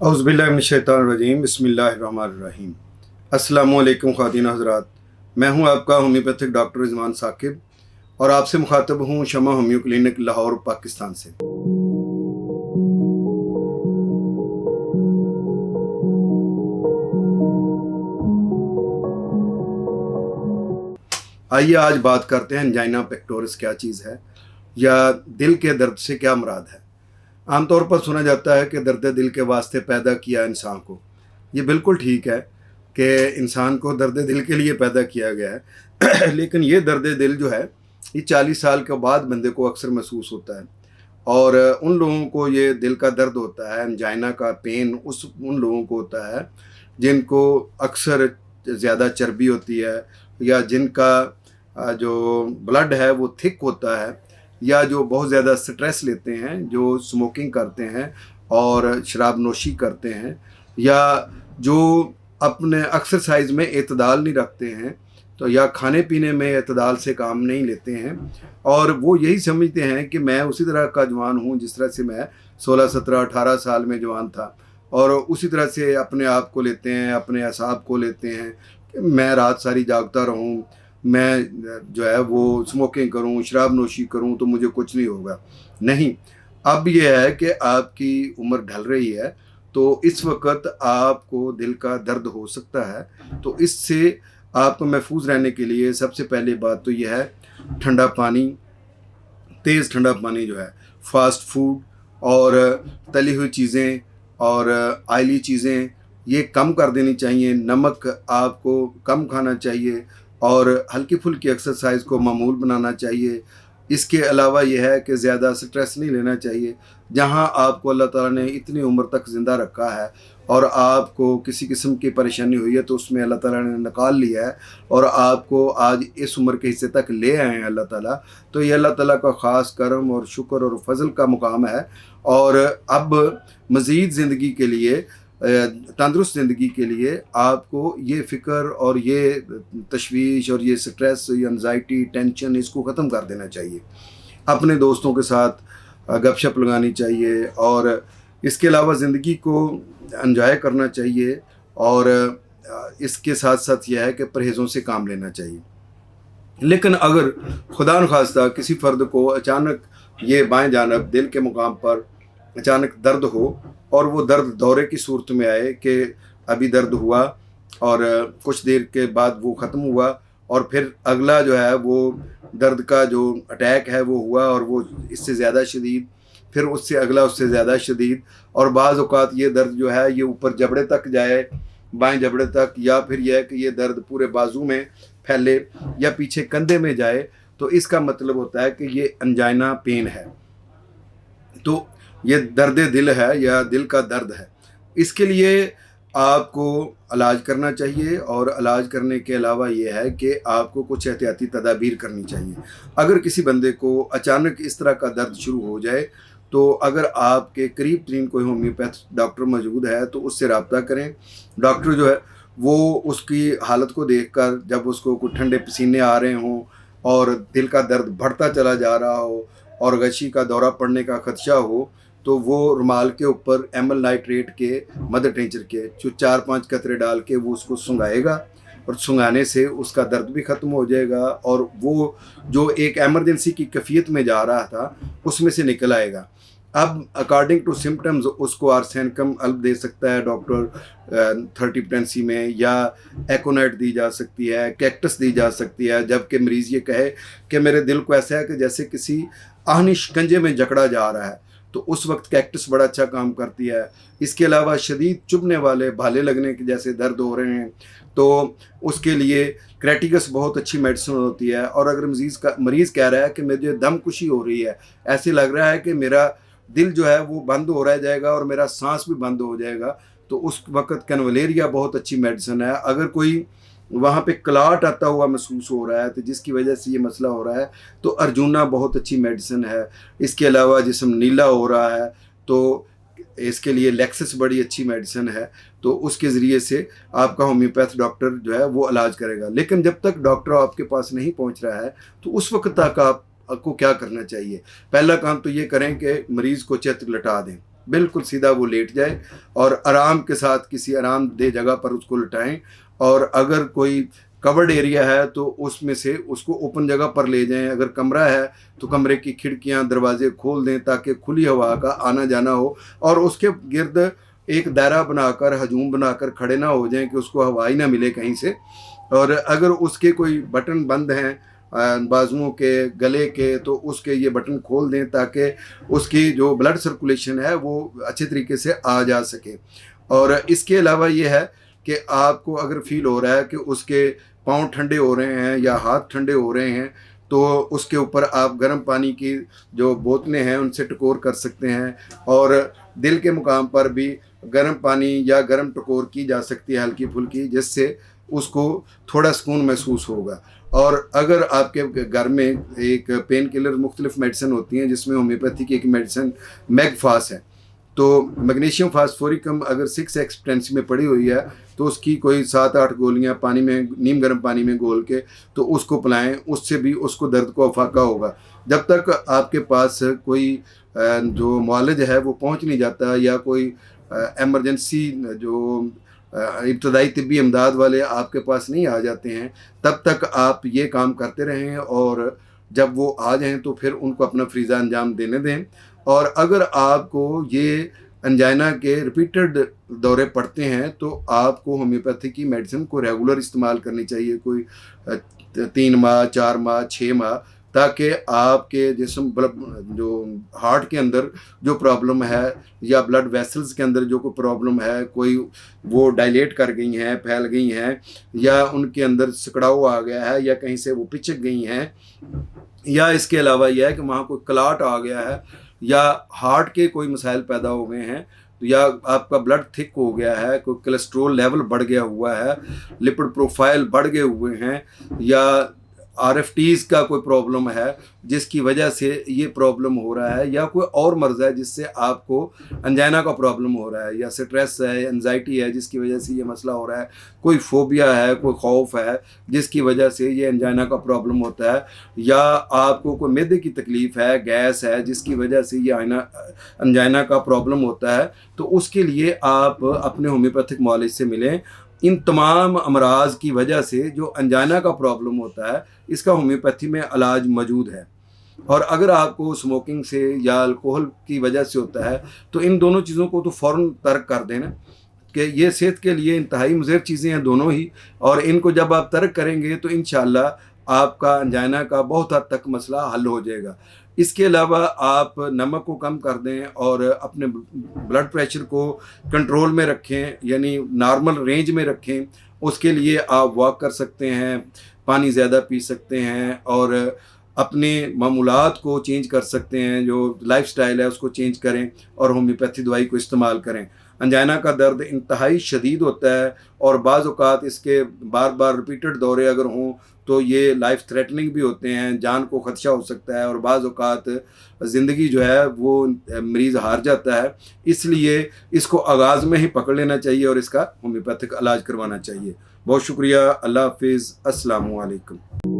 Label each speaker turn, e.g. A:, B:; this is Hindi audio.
A: औज़ुबिल्लाहिमिनश्शैतानिर्रजीम बिस्मिल्लाहिर्रहमानिर्रहीम। अस्सलामुअलैकुम ख़वातीन हज़रात, मैं हूं आपका होम्योपैथिक डॉक्टर रिजवान साकिब और आपसे मुखातब हूं शमा होम्यो क्लिनिक लाहौर पाकिस्तान से। आइए आज बात करते हैं एंजाइना पेक्टोरिस क्या चीज़ है या दिल के दर्द से क्या मुराद है। आमतौर पर सुना जाता है कि दर्द दिल के वास्ते पैदा किया इंसान को। ये बिल्कुल ठीक है कि इंसान को दर्द दिल के लिए पैदा किया गया है लेकिन ये दर्द दिल जो है ये 40 साल के बाद बंदे को अक्सर महसूस होता है। और उन लोगों को ये दिल का दर्द होता है, एंजाइना का पेन उन लोगों को होता है जिनको अक्सर ज़्यादा चर्बी होती है या जिनका जो ब्लड है वो थिक होता है या जो बहुत ज़्यादा स्ट्रेस लेते हैं, जो स्मोकिंग करते हैं और शराब नोशी करते हैं या जो अपने एक्सरसाइज में एतदाल नहीं रखते हैं तो या खाने पीने में एतदाल से काम नहीं लेते हैं और वो यही समझते हैं कि मैं उसी तरह का जवान हूँ जिस तरह से मैं 16, 17, 18 साल में जवान था और उसी तरह से अपने आप को लेते हैं, अपने असाब को लेते हैं कि मैं रात सारी जागता रहूँ, मैं जो है वो स्मोकिंग करूं, शराब नोशी करूं तो मुझे कुछ नहीं होगा। नहीं, अब यह है कि आपकी उम्र ढल रही है तो इस वक्त आपको दिल का दर्द हो सकता है। तो इससे आपको महफूज रहने के लिए सबसे पहली बात तो यह है ठंडा पानी, तेज़ ठंडा पानी जो है, फास्ट फूड और तली हुई चीज़ें और आयली चीज़ें ये कम कर देनी चाहिए। नमक आपको कम खाना चाहिए और हल्की फुल्की एक्सरसाइज को मामूल बनाना चाहिए। इसके अलावा यह है कि ज़्यादा स्ट्रेस नहीं लेना चाहिए। जहां आपको अल्लाह ताला ने इतनी उम्र तक ज़िंदा रखा है और आपको किसी किस्म की परेशानी हुई है तो उसमें अल्लाह ताला ने निकाल लिया है और आपको आज इस उम्र के हिस्से तक ले आए हैं अल्लाह ताला। तो ये अल्लाह ताला का ख़ास करम और शुक्र और फजल का मुकाम है। और अब मज़ीद ज़िंदगी के लिए, तंदुरुस्त ज़िंदगी के लिए आपको ये फ़िक्र और ये तशवीश और ये स्ट्रेस, ये एंजाइटी, टेंशन इसको ख़त्म कर देना चाहिए। अपने दोस्तों के साथ गपशप लगानी चाहिए और इसके अलावा ज़िंदगी को एंजॉय करना चाहिए और इसके साथ साथ यह है कि परहेज़ों से काम लेना चाहिए। लेकिन अगर खुदा न खास्ता किसी फ़र्द को अचानक ये बाएं जानब दिल के मुकाम पर अचानक दर्द हो और वो दर्द दौरे की सूरत में आए कि अभी दर्द हुआ और कुछ देर के बाद वो ख़त्म हुआ और फिर अगला जो है वो दर्द का जो अटैक है वो हुआ और वो इससे ज़्यादा शदीद, फिर उससे अगला उससे ज़्यादा शदीद और बाज़ औक़ात ये दर्द जो है ये ऊपर जबड़े तक जाए, बाएं जबड़े तक, या फिर यह है कि ये दर्द पूरे बाजू में फैले या पीछे कंधे में जाए, तो इसका मतलब होता है कि ये एंजाइना पेन है। तो ये दर्द दिल है या दिल का दर्द है। इसके लिए आपको इलाज करना चाहिए और इलाज करने के अलावा ये है कि आपको कुछ एहतियाती तदाबीर करनी चाहिए। अगर किसी बंदे को अचानक इस तरह का दर्द शुरू हो जाए तो अगर आपके करीब तरीन कोई होम्योपैथ डॉक्टर मौजूद है तो उससे रब्ता करें। डॉक्टर जो है वो उसकी हालत को देखकर, जब उसको कुछ ठंडे पसीने आ रहे हों और दिल का दर्द बढ़ता चला जा रहा हो और गशी का दौरा पड़ने का खदशा हो, तो वो रुमाल के ऊपर एमल नाइट्रेट के, मदर टिंचर के जो 4-5 कतरे डाल के वो उसको सुंघाएगा और सुंघाने से उसका दर्द भी ख़त्म हो जाएगा और वो जो एक एमरजेंसी की कैफियत में जा रहा था उसमें से निकल आएगा। अब अकॉर्डिंग टू सिम्टम्स उसको आर्सेनिकम अल्ब दे सकता है डॉक्टर 30 पोटेंसी में, या एकोनाइट दी जा सकती है, कैक्टस दी जा सकती है। जबकि मरीज़ ये कहे कि मेरे दिल को ऐसा है कि जैसे किसी आहनी शिकंजे में जकड़ा जा रहा है, तो उस वक्त कैक्टस बड़ा अच्छा काम करती है। इसके अलावा शदीद चुभने वाले, भाले लगने के जैसे दर्द हो रहे हैं तो उसके लिए क्रेटिगस बहुत अच्छी मेडिसिन होती है। और अगर मरीज़ कह रहा है कि मुझे दमकुशी हो रही है, ऐसे लग रहा है कि मेरा दिल जो है वो बंद हो रह जाएगा और मेरा सांस भी बंद हो जाएगा, तो उस वक्त कैनवलेरिया बहुत अच्छी मेडिसिन है। अगर कोई वहाँ पे क्लाट आता हुआ महसूस हो रहा है तो जिसकी वजह से ये मसला हो रहा है तो अर्जुना बहुत अच्छी मेडिसिन है। इसके अलावा जिस्म नीला हो रहा है तो इसके लिए लेक्सिस बड़ी अच्छी मेडिसिन है। तो उसके ज़रिए से आपका होम्योपैथ डॉक्टर जो है वो इलाज करेगा। लेकिन जब तक डॉक्टर आपके पास नहीं पहुँच रहा है तो उस वक्त तक आपको क्या करना चाहिए? पहला काम तो ये करें कि मरीज़ को चित्र लटा दें। बिल्कुल सीधा वो लेट जाए और आराम के साथ किसी आरामदेह जगह पर उसको लिटाएं। और अगर कोई कवर्ड एरिया है तो उसमें से उसको ओपन जगह पर ले जाएं। अगर कमरा है तो कमरे की खिड़कियां दरवाजे खोल दें ताकि खुली हवा का आना जाना हो, और उसके गिर्द एक दायरा बनाकर, हजूम बनाकर खड़े ना हो जाएं कि उसको हवा ही ना मिले कहीं से। और अगर उसके कोई बटन बंद हैं बाजुओं के, गले के, तो उसके ये बटन खोल दें ताकि उसकी जो ब्लड सर्कुलेशन है वो अच्छे तरीके से आ जा सके। और इसके अलावा ये है कि आपको अगर फील हो रहा है कि उसके पाँव ठंडे हो रहे हैं या हाथ ठंडे हो रहे हैं, तो उसके ऊपर आप गर्म पानी की जो बोतलें हैं उनसे टकोर कर सकते हैं। और दिल के मुकाम पर भी गर्म पानी या गर्म टकोर की जा सकती है हल्की फुल्की, जिससे उसको थोड़ा सुकून महसूस होगा। और अगर आपके घर में एक पेन किलर मुख्तलिफ मेडिसिन होती हैं, जिसमें होम्योपैथी की एक मेडिसिन मैगफास है, तो मैग्नीशियम फास्फोरिकम अगर 6x पोटेंसी में पड़ी हुई है तो उसकी कोई 7-8 गोलियां पानी में, नीम गर्म पानी में घोल के तो उसको पिलाएं। उससे भी उसको दर्द को अफाका होगा। जब तक आपके पास कोई जो मुआलिज है वो पहुंच नहीं जाता, या कोई एमरजेंसी जो इब्तदाई तिब्बी इमदाद वाले आपके पास नहीं आ जाते हैं, तब तक आप ये काम करते रहें। और जब वो आ जाएं तो फिर उनको अपना फ्रीज़ा अंजाम देने दें। और अगर आपको ये अंजाइना के रिपीटेड दौरे पड़ते हैं तो आपको होम्योपैथी की मेडिसिन को रेगुलर इस्तेमाल करनी चाहिए, कोई 3 माह, 4 माह, 6 माह, ताकि आपके जिस्म जो हार्ट के अंदर जो प्रॉब्लम है या ब्लड वेसल्स के अंदर जो कोई प्रॉब्लम है, कोई वो डायलेट कर गई हैं, फैल गई हैं, या उनके अंदर सिकड़ाव आ गया है, या कहीं से वो पिचक गई हैं, या इसके अलावा यह है कि वहाँ कोई क्लाट आ गया है, या हार्ट के कोई मसाइल पैदा हो गए हैं, या आपका ब्लड थिक हो गया है, कोई कोलेस्ट्रोल लेवल बढ़ गया हुआ है, लिपिड प्रोफाइल बढ़ गए हुए हैं, या RFTs का कोई प्रॉब्लम है जिसकी वजह से ये प्रॉब्लम हो रहा है, या कोई और मर्ज़ है जिससे आपको अंजाइना का प्रॉब्लम हो रहा है, या स्ट्रेस है, एंजाइटी है जिसकी वजह से ये मसला हो रहा है, कोई फोबिया है, कोई खौफ है जिसकी वजह से ये अंजाइना का प्रॉब्लम होता है, या आपको कोई मैदे की तकलीफ़ है, गैस है जिसकी वजह से ये अंजाइना का प्रॉब्लम होता है, तो उसके लिए आप अपने होम्योपैथिक मौलिज से मिलें। इन तमाम अमराज की वजह से जो अंजाइना का प्रॉब्लम होता है, इसका होम्योपैथी में इलाज मौजूद है। और अगर आपको स्मोकिंग से या अल्कोहल की वजह से होता है तो इन दोनों चीज़ों को तो फ़ौरन तर्क कर देना, कि ये सेहत के लिए इंतहाई मुज़र चीज़ें हैं दोनों ही, और इनको जब आप तर्क करेंगे तो इंशाअल्लाह आपका अंजाइना का बहुत हद तक मसला हल हो जाएगा। इसके अलावा आप नमक को कम कर दें और अपने ब्लड प्रेशर को कंट्रोल में रखें, यानी नॉर्मल रेंज में रखें। उसके लिए आप वॉक कर सकते हैं, पानी ज़्यादा पी सकते हैं, और अपने मामूलात को चेंज कर सकते हैं, जो लाइफस्टाइल है उसको चेंज करें और होम्योपैथी दवाई को इस्तेमाल करें। अंजाइना का दर्द इंतहाई शदीद होता है, और बाज़ औक़ात इसके बार बार रिपीटेड दौरे अगर हों तो ये लाइफ थ्रेटनिंग भी होते हैं, जान को ख़दशा हो सकता है, और बाज़ औक़ात ज़िंदगी जो है वो मरीज़ हार जाता है। इसलिए इसको आगाज़ में ही पकड़ लेना चाहिए और इसका होम्योपैथिक इलाज करवाना चाहिए। बहुत शुक्रिया। अल्लाह हाफ़िज़। अस्सलामु अलैकुम।